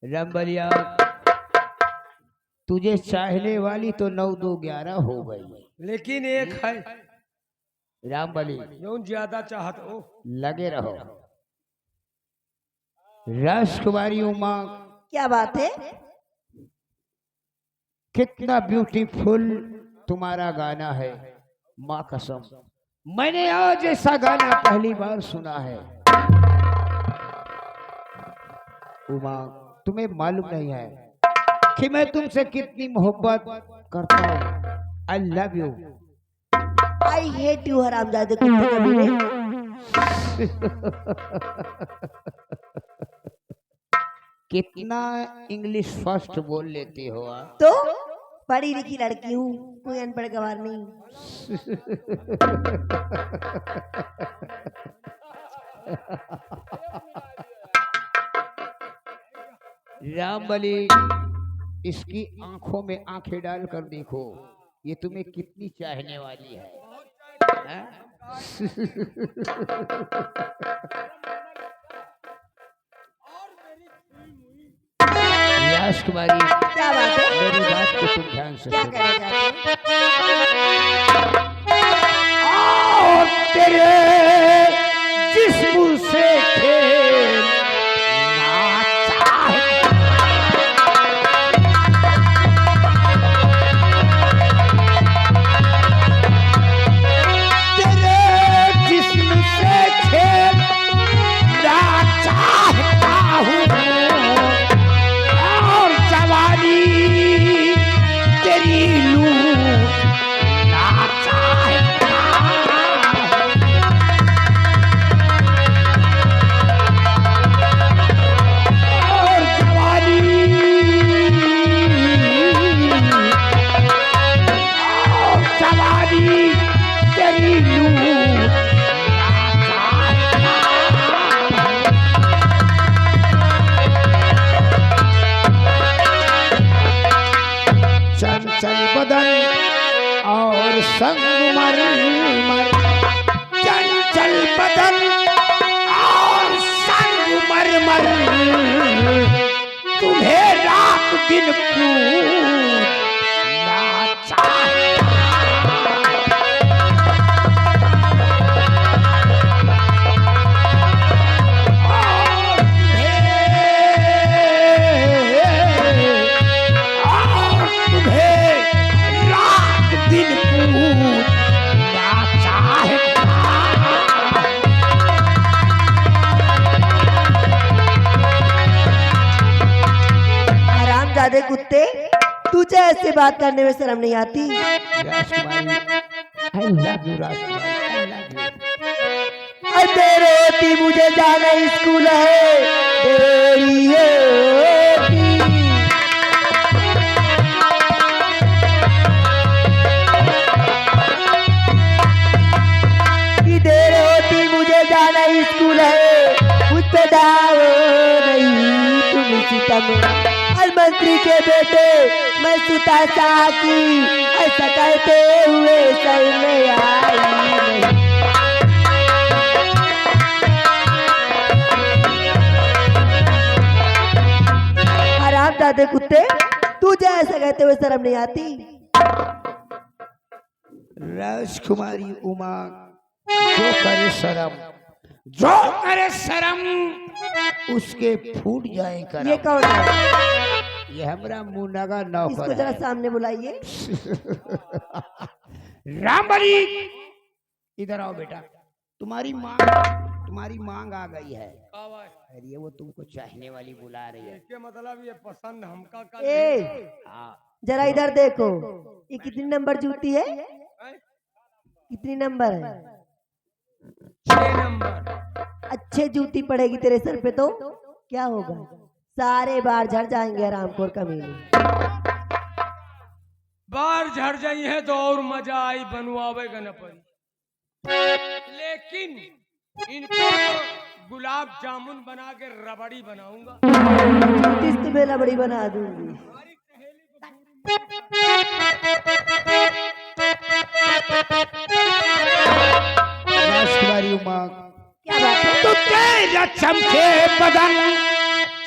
रामबलिया, तुझे चाहने वाली तो 9 2 11 हो गई, लेकिन एक है रामबली जो ज्यादा चाहत हो। लगे रहो। राजकुमारी उमा, क्या बात है? कितना ब्यूटीफुल तुम्हारा गाना है, माँ कसम मैंने आज ऐसा गाना पहली बार सुना है। उमा, तुम्हें मालूम नहीं है कि मैं तुमसे कितनी मोहब्बत करता हूँ। I love you. I hate you हरामजादे कुत्ते कमीने। कितना इंग्लिश फर्स्ट बोल लेती हो आप। तो पढ़ी लिखी लड़की हूँ, कोई अनपढ़ गवार नहीं। रामबली, इसकी आंखों में आंखें डालकर देखो, ये तुम्हें कितनी चाहने वाली है, हैं? राजकुमारी, क्या बात है? मेरी बात को तुम ध्यान से क्या सुनो। कहना चाहते और तेरे जिस्म से खेलना चाहे, तेरे जिस्म से खेलना चाहता हूँ, और जवानी तेरी लूटना चाहता हूँ। और जवानी, और जवानी तेरी लूटना चाहता हूँ। चंचल बदन और संगमरमर, चंचल बदन और संगमरमर, तुम्हें रात दिन पूजना चाहता। और तुम्हें रात दिन पूजना चाहता। हरामजादे कुत्ते, तुझे ऐसे बात करने में शर्म नहीं आती? राजकुमारी, I love you, Rajkumari, I love you। तेरे होती मुझे जाना स्कूल है, तेरी होती। कि देर होती मुझे जाना स्कूल है, मुझ पे दाव नहीं तुम सितम। और मंत्री के बेटे मैं सुता शाह की, ऐसा कहते हुए सर में आई नहीं। हरामजादे कुत्ते, तुझे ऐसा कहते हुए शर्म नहीं आती? राजकुमारी उमा, जो करे शर्म, जो करे शर्म, उसके फूट जाए ये करम। कौन है? ये हमरा मुनगा इसको नौकर जरा है। सामने बुलाइए। रामबली, इधर आओ बेटा, तुम्हारी मांग आ गई है। अरे ये वो तुमको चाहने वाली बुला रही है। इसके मतलब ये पसंद हमका कर ए, हाँ, जरा इधर देखो, ये कितनी नंबर जूती है? कितनी नंबर है? 6 नंबर। अच्छे जूती पड़ेगी तेरे सर पे तो क्या होगा? सारे बार झड़ जाएंगे रामपुर कमीने। बार झड़ जाई है तो और मजा आई, बनवावेगा न पड़ी। लेकिन इनको तो गुलाब जामुन बना के रबड़ी बनाऊंगा। किस्त में लबड़ी बना दूंगी। राजकुमारी उमा, तेरा चमके बदन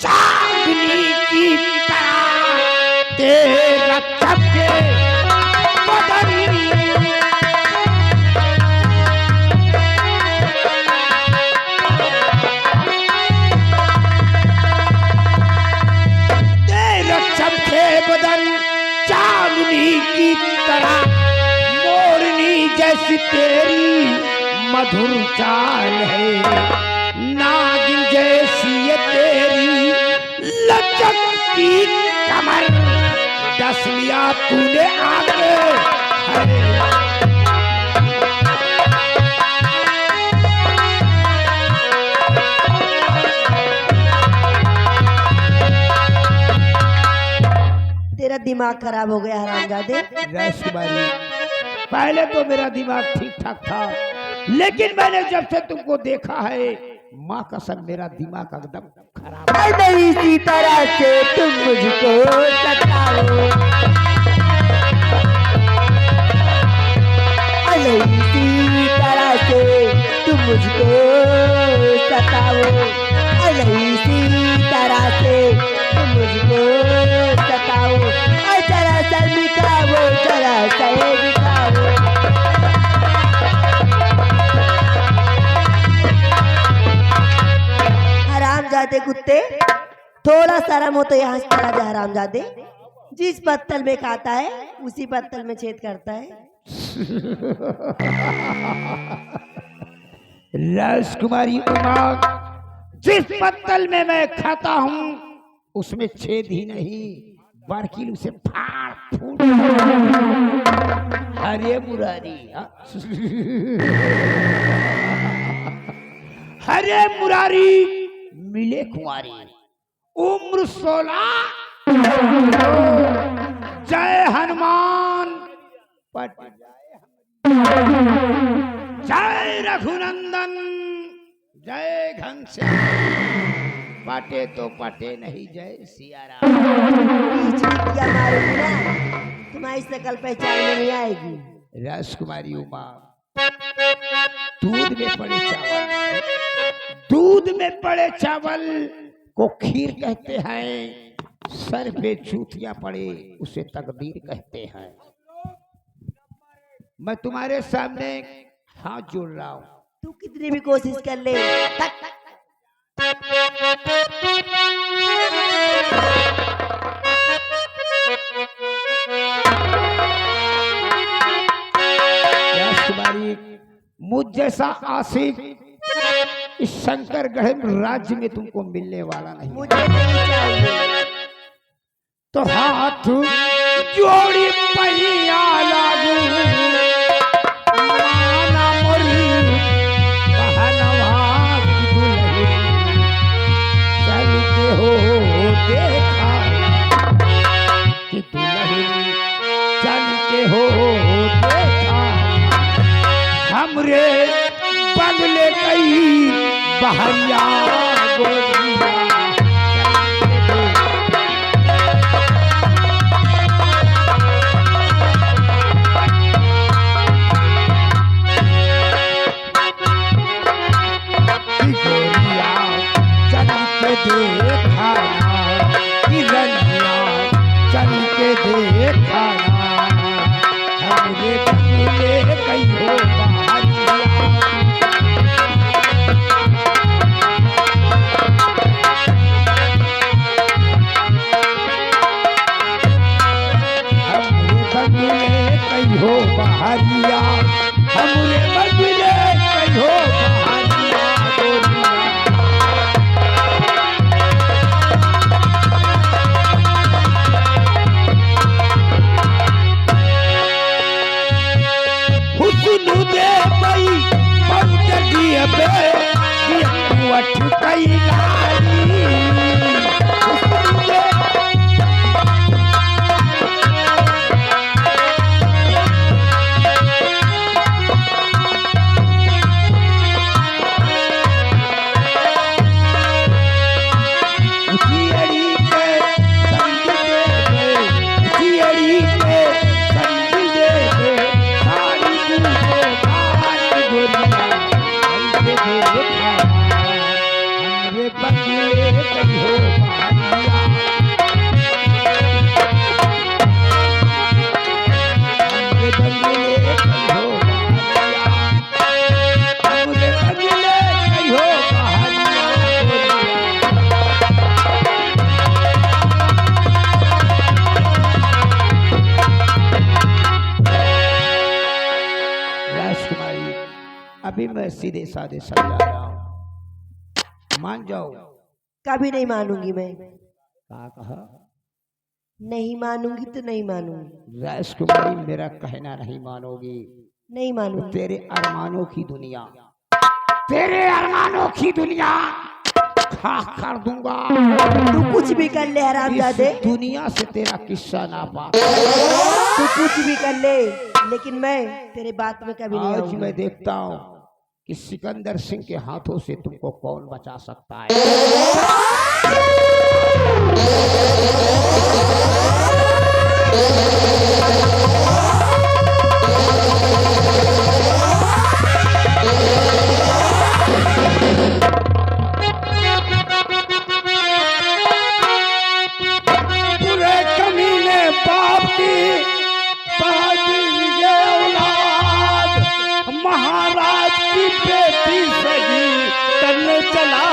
चांदनी की तरह, तेरा चमके बदन। तेरा चमके बदन चांदनी की तरह, मोरनी जैसी तेरी मधुर चाल है, नागिन जैसी ये तेरी लचकती कमर, डस लिया तूने आके है। तेरा दिमाग खराब हो गया हरामजादे। राजकुमारी, पहले तो मेरा दिमाग ठीक ठाक था, लेकिन मैंने जब से तुमको देखा है, माँ कसम मेरा दिमाग एकदम खराब है। नहीं इसी तरह से तुम मुझको सताओ, नहीं इसी तरह से तुम मुझको सताओ, नहीं इसी तरह से तुम मुझको सताओ, जरा सर दिखाओ, जरा सर दिखाओ। हरामजादे कुत्ते, थोड़ा शर्म हो तो यहाँ से चला जा। हरामजादे, जिस पत्तल में खाता है उसी पत्तल में छेद करता है। राजकुमारी उमा, जिस पत्तल में मैं खाता हूँ उसमें छेद ही नहीं, बल्कि उसे फाड़ फूट। अरे मुरारी, हरे मुरारी मिले कुंवारी, उम्र 16, जय हनुमान पट, जय रघुनंदन, जय घनश्याम, पटे तो पटे नहीं, जय सियाराम। क्या मारूंगी ना, तुम्हारी शकल पहचान में नहीं आएगी। राजकुमारी उमा, दूध में पड़े चावल, दूध में पड़े चावल को खीर कहते हैं, सर पे जूतियां पड़े उसे तकदीर कहते हैं। मैं तुम्हारे सामने हाथ जोड़ रहा हूं, तू कितनी भी कोशिश कर ले, राजकुमारी, मुझ जैसा आशिक इस शंकरगढ़ राज्य में तुमको मिलने वाला नहीं। मुझे नहीं चाहिए। तो हाथ जोड़ी पहिया लागू, माना मोरी बहनवा की दुल्हन, चल के हो देखा कि दुल्हन, चल के हो देखा, हमरे बगले कई बहरिया गोरिया, देखा हिरनिया, चल के देखा हमरे बगले कई हो बहरिया। हो बहरिया, हमरे बगले कई हो बहरिया गोरिया। हुस्न दे पई बहुत दिए बे, ये अठ कई लाली, हुस्न दे अभी मैं सीधे साधे समझा रहा हूं, मान जाओ। कभी नहीं मानूंगी मैं। कहा नहीं मानूंगी तो नहीं मानूंगी। राजकुमारी, मेरा कहना नहीं मानोगी नहीं तो मानूंगी। तेरे अरमानों की दुनिया, तेरे अरमानों की दुनिया खाक कर दूंगा। तू कुछ भी कर ले हरामजादे, इस दुनिया से तेरा किस्सा ना पा। तू कुछ भी कर ले, लेकिन मैं तेरे बात में कभी नहीं आज आऊंगी। मैं देखता हूँ कि सिकंदर सिंह के हाथों से तुमको कौन बचा सकता है। पूरे कमीने बाप की ये औलाद, महाराज की बेटी सही करने चला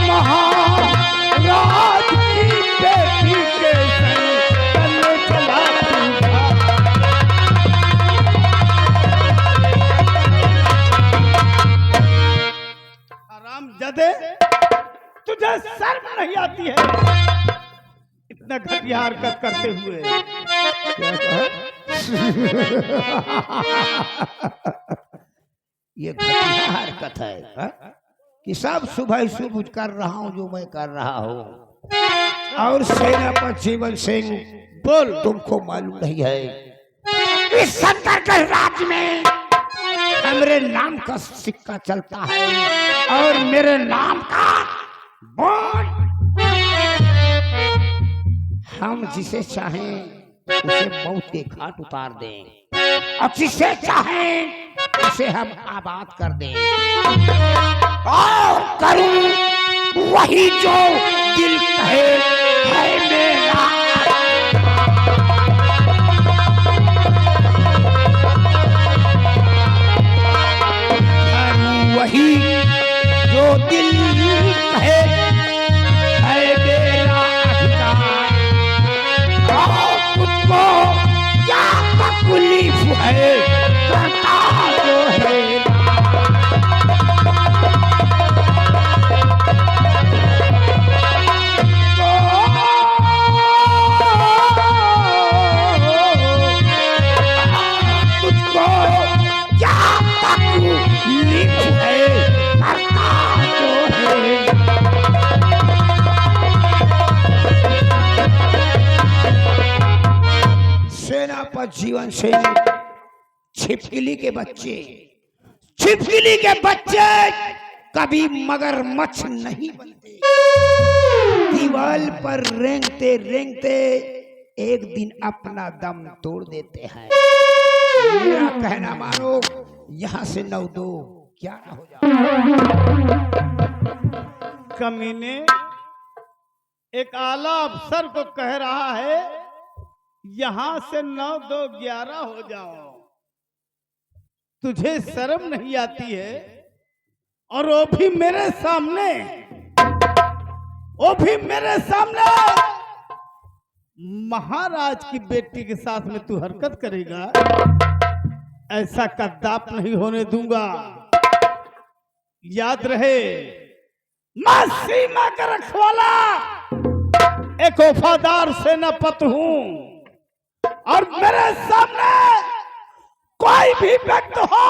महाराज की बेटी के सही करने चला। आरामजादे, तुझे शर्म नहीं आती है इतना घटिया हरकत करते हुए? ये घटिया हरकत है, हा? कि सब सुबह सुबह कर रहा हूं जो मैं कर रहा हूं। और सेनापति जीवन सिंह, बोल, तुमको मालूम नहीं है इस शंकर के राज्य में मेरे नाम का सिक्का चलता है और मेरे नाम का बोल। हम जिसे चाहें उसे मौत के घाट उतार दें और जिसे चाहें उसे हम आबाद कर दें और करूं वही जो दिल कहे है मेरा। वही जो दिल कहे है मेरा अधिकार। और खुदको क्या तकलीफ है करता जो है। तुझको क्या तकलीफ है करता जो है। सेनापति जीवन सिंह, छिपकली के बच्चे, छिपकली के बच्चे कभी मगरमच्छ नहीं बनते। दीवार पर रेंगते रेंगते एक दिन अपना दम तोड़ देते हैं। मेरा कहना मानो, यहाँ से 9-2 क्या हो जाए। कमीने, एक आला अफसर को कह रहा है यहां से 9-2-11 हो जाओ। तुझे शर्म नहीं आती है? और वो भी मेरे सामने, वो भी मेरे सामने महाराज की बेटी के साथ में तू हरकत करेगा? ऐसा कद्दाप नहीं होने दूंगा। याद रहे, मैं सीमा का रखवाला एक वफादार सेनापति हूं और मेरे सामने कोई भी व्यक्ति हो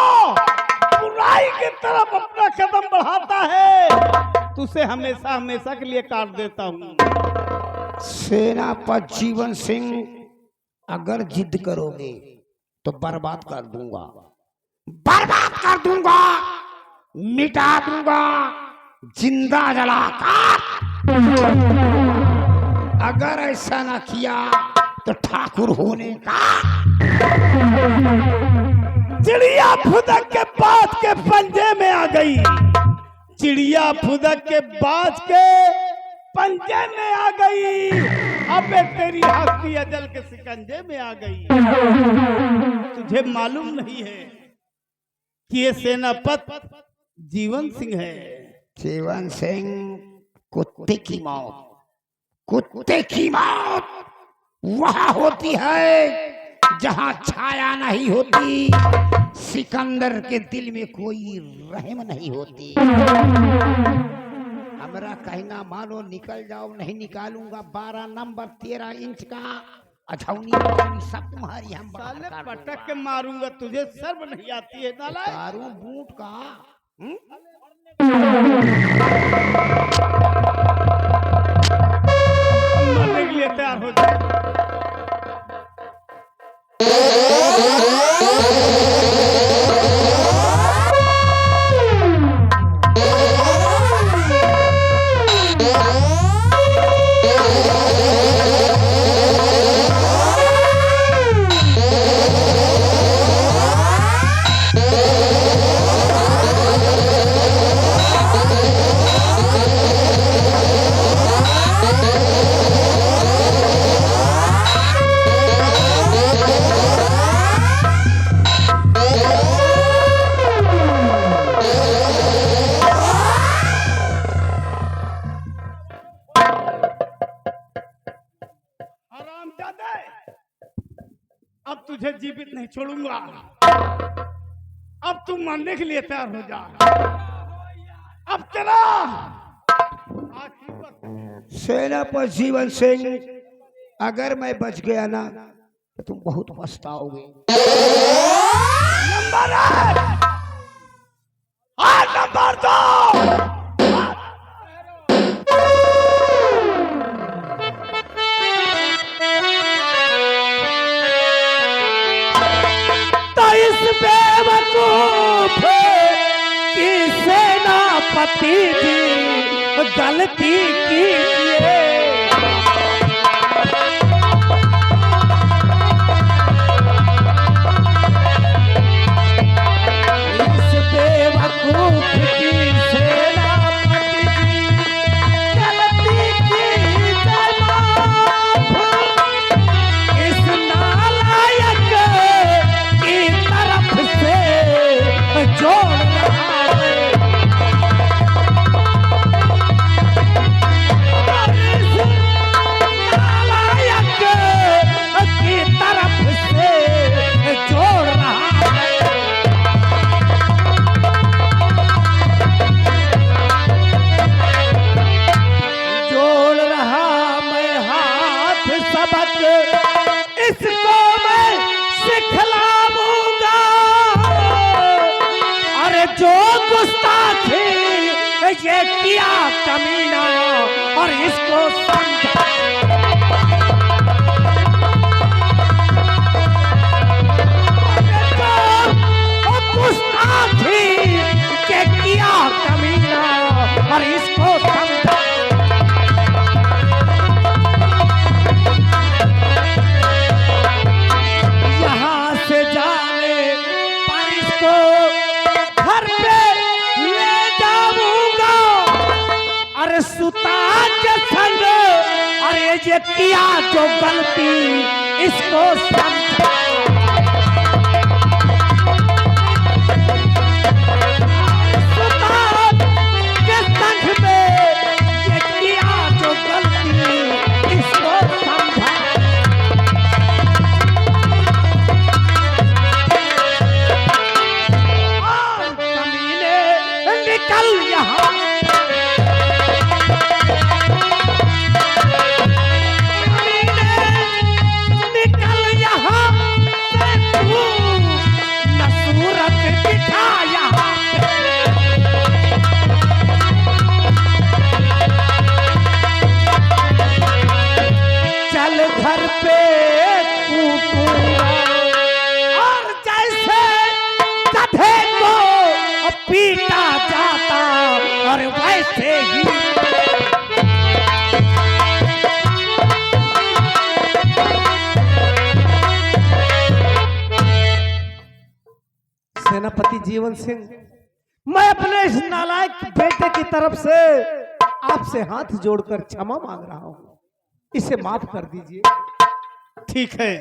बुराई की तरफ अपना कदम बढ़ाता है तो उसे हमेशा हमेशा के लिए काट देता हूं। सेनापति जीवन सिंह, अगर जिद करोगे तो बर्बाद कर दूंगा, बर्बाद कर दूंगा, मिटा दूंगा, जिंदा जलाकर। अगर ऐसा ना किया तो ठाकुर होने का चिड़िया फुदक के बाज के पंजे में आ गई। चिड़िया फुदक के बाज के पंजे में आ गई। अबे तेरी हस्ती अजल के सिकंजे में आ गई। तुझे मालूम नहीं है कि ये सेनापति जीवन सिंह है। जीवन सिंह, कुत्ते की मौत, कुत्ते की मौत वहां होती है जहां छाया नहीं होती। सिकंदर के दिल में कोई रहम नहीं होती। हमारा कहना मानो, निकल जाओ, नहीं निकालूंगा। 12 नंबर 13 इंच का अछौनी सब तुम्हारी हम साले पटक के मारूंगा तुझे, शर्म नहीं आती है नालायक। दारू बूट का मरने के लिए तैयार हो जा। अब तुझे जीवित नहीं छोड़ूंगा। अब तुम मरने के लिए तैयार हो जा। अब तेरा सेनापति जीवन सिंह, अगर मैं बच गया ना तो तुम बहुत पछताओगे। नंबर 1 और नंबर 2 बेवकूफ की सेनापति जी गलती कीजिए। इस बेवकूफ की सेनापति जी गलती कीजिए माफ। इस नालायक की तरफ से जोड़ रहा है। इस नालायक की तरफ से जोड़ रहा है। जोड़ रहा मैं हाथ सबक, इसको मैं सिखलाऊंगा। अरे जो गुस्ताखी ये किया कमीना, और इसको समझा। जो गुस्ताखी ये किया कमीना, और इसको समझा। यहाँ से जाने पर इसको घर पे ले जाऊंगा। अरे सुता के संग, अरे ये किया जो गलती इसको समझा। सुता के संग में ये किया जो गलती इसको समझा। निकल यहाँ, निकल यहाँ से तू न सूरत दिखा यहाँ। चल घर पे कूटूंगा, और जैसे गधे को पीटा जाता, और वैसे ही सेनापति जीवन सिंह, मैं अपने इस नालायक बेटे की तरफ से आपसे हाथ जोड़कर क्षमा मांग रहा हूं। इसे माफ कर दीजिए। ठीक है,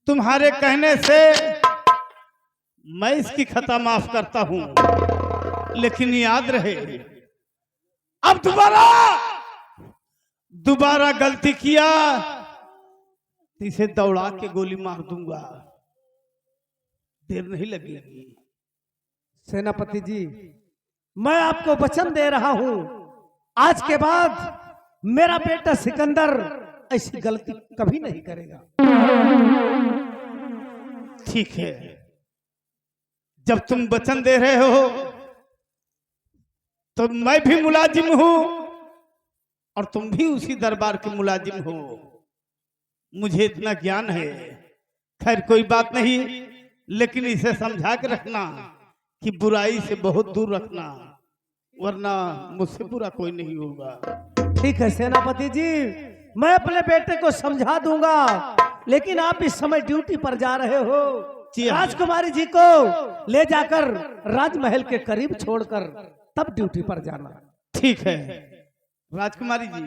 तुम्हारे कहने से मैं इसकी खता माफ करता हूं, लेकिन याद रहे अब दोबारा गलती किया इसे दौड़ा के गोली मार दूंगा, देर नहीं लगेगी। सेनापति जी, मैं आपको वचन दे रहा हूं, आज के बाद मेरा बेटा सिकंदर ऐसी गलती कभी नहीं करेगा। ठीक है, जब तुम वचन दे रहे हो तो मैं भी मुलाजिम हूं और तुम भी उसी दरबार के मुलाजिम हो। मुझे इतना ज्ञान है। खैर कोई बात नहीं, लेकिन इसे समझा के रखना कि बुराई से बहुत दूर रखना, वरना मुझसे बुरा कोई नहीं होगा। ठीक है सेनापति जी, मैं अपने बेटे को समझा दूंगा, लेकिन आप इस समय ड्यूटी पर जा रहे हो। जी हाँ। राजकुमारी जी को ले जाकर राजमहल के करीब छोड़कर तब ड्यूटी पर जाना। ठीक है राजकुमारी जी,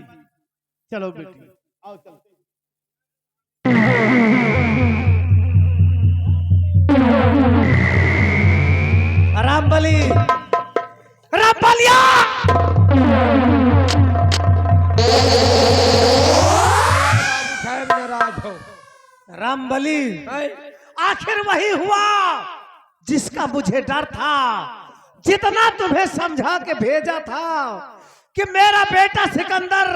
चलो बेटी आओ चलो। रामबली, रामबलिया! साहब नाराज हो। रामबली, हैं? आखिर वही हुआ जिसका मुझे डर था। जितना तुम्हें समझा के भेजा था कि मेरा बेटा सिकंदर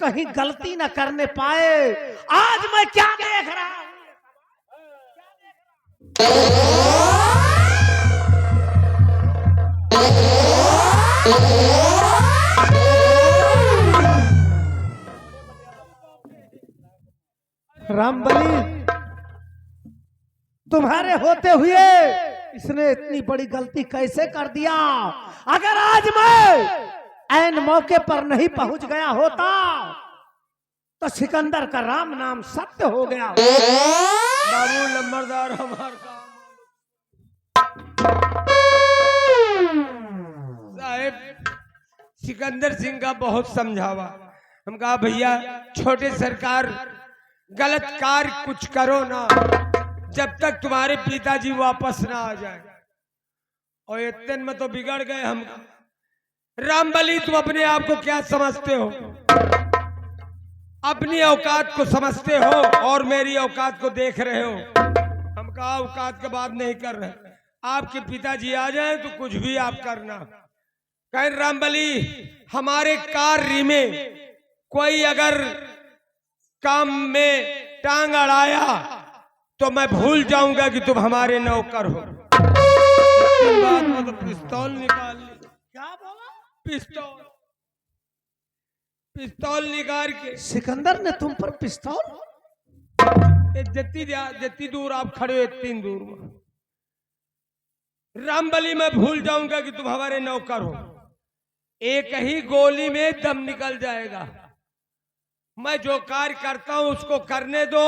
कहीं गलती न करने पाए, आज मैं क्या देख रहा हूं। रामबली, तुम्हारे होते हुए इसने इतनी बड़ी गलती कैसे कर दिया? अगर आज मैं ऐन मौके पर नहीं पहुंच गया होता तो सिकंदर का राम नाम सत्य हो गया। बाबू नंबरदार हमार काम। साहेब सिकंदर सिंह का बहुत समझावा, हम कहा भैया छोटे सरकार गलत कार्य कुछ करो ना, जब तक तुम्हारे पिताजी वापस ना आ जाए। और इतने में तो बिगड़ गए हम। रामबली, तुम अपने आप को क्या समझते हो? अपनी औकात को समझते हो और मेरी औकात को देख रहे हो। हम कहा औकात की बात नहीं कर रहे, आपके पिताजी आ जाएं तो कुछ भी आप करना। कह रामबली, हमारे कार्य में कोई अगर काम में टांग अड़ाया तो मैं भूल जाऊंगा कि तुम हमारे नौकर हो। बाद में तो पिस्तौल निकाल ली। क्या बोला? पिस्तौल, पिस्तौल निकाल के। सिकंदर ने तुम पर पिस्तौल? जितनी दूर आप खड़े हो इतनी दूर में। रामबली, मैं भूल जाऊंगा कि तुम हमारे नौकर हो। एक ही गोली में दम निकल जाएगा। मैं जो कार्य करता हूं उसको करने दो,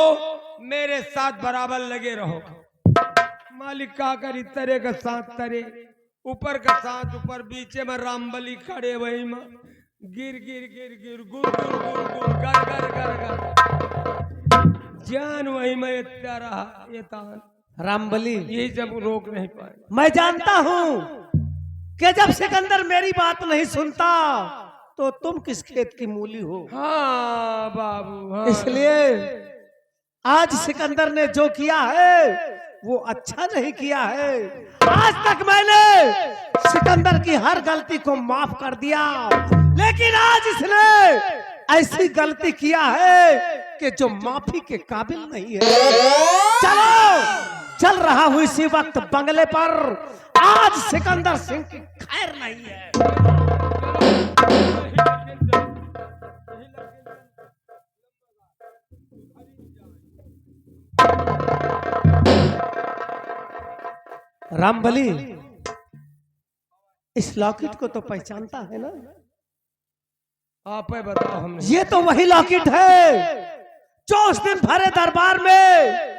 मेरे साथ बराबर लगे रहो। मालिक का करी तरे का साथ तरे, ऊपर का साथ ऊपर, बीचे में रामबली खड़े वही में गिर गिर गिर गिर गुर गुर गुर गुर गर गर गर गर, जान वही में इतना रहा ये तान। रामबली, यही जब रोक नहीं पाए। मैं जानता हूं कि जब सिकंदर मेरी बात नहीं सुनता तो तुम किस खेत की मूली हो। हाँ बाबू, हाँ। इसलिए आज सिकंदर ने जो किया है वो अच्छा नहीं किया है। आज तक मैंने सिकंदर की हर गलती को माफ कर दिया, लेकिन आज इसने ऐसी गलती किया है कि जो माफी के काबिल नहीं है। चलो, चल रहा हूं इसी वक्त बंगले पर। आज सिकंदर सिंह की खैर नहीं है। रामबली, इस लॉकेट को तो पहचानता है ना? आप ही बताओ। हमने ये तो वही लॉकेट है जो उस दिन भरे दरबार में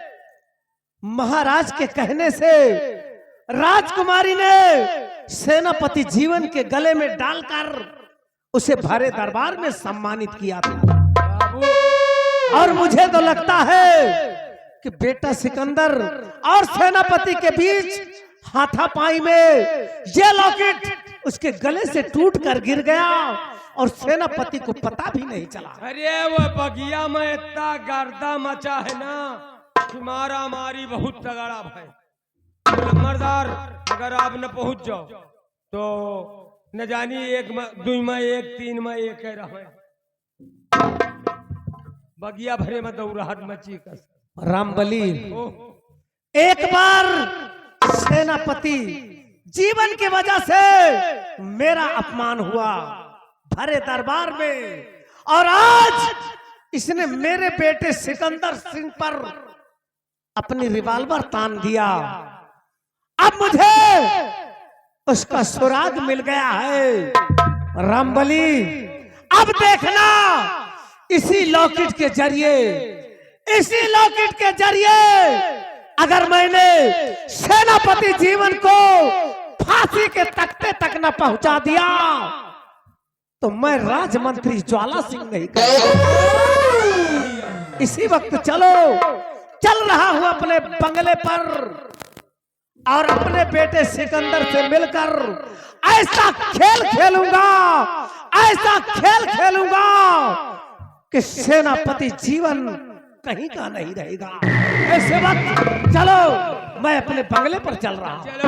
महाराज के कहने से राजकुमारी ने सेनापति जीवन के गले में डालकर उसे भरे दरबार में सम्मानित किया था। बाबू, और मुझे तो लगता है कि बेटा सिकंदर और सेनापति के बीच हाथापाई में ये लॉकेट उसके गले से टूट कर गिर गया और सेनापति को पता भी नहीं चला। अरे वो बगिया में इतना गर्दा मचा है ना कि मारा मारी बहुत तगड़ा भाई। नंबरदार अगर आप न पहुंच जाओ तो न जानी 1 2 में 1 3 में 1 कह रहा है। बगिया भरे में दौड़ाहट मची कस। रामबली ओह, एक बार सेनापति जीवन की वजह से मेरा अपमान हुआ भरे दरबार में, और आज इसने मेरे बेटे सिकंदर सिंह पर अपनी रिवॉल्वर तान दिया। अब मुझे उसका सुराग मिल गया है। रामबली अब देखना, इसी लॉकेट के जरिए अगर मैंने सेनापति जीवन को फांसी के तख्ते तक न पहुंचा दिया तो मैं राजमंत्री ज्वाला सिंह नहीं कहूंगा। इसी वक्त चल रहा हूं अपने बंगले पर और अपने बेटे सिकंदर से मिलकर ऐसा खेल खेलूंगा कि सेनापति जीवन कहीं का नहीं रहेगा। ऐसे वक्त चलो, मैं अपने बंगले पर चल रहा हूं। चलो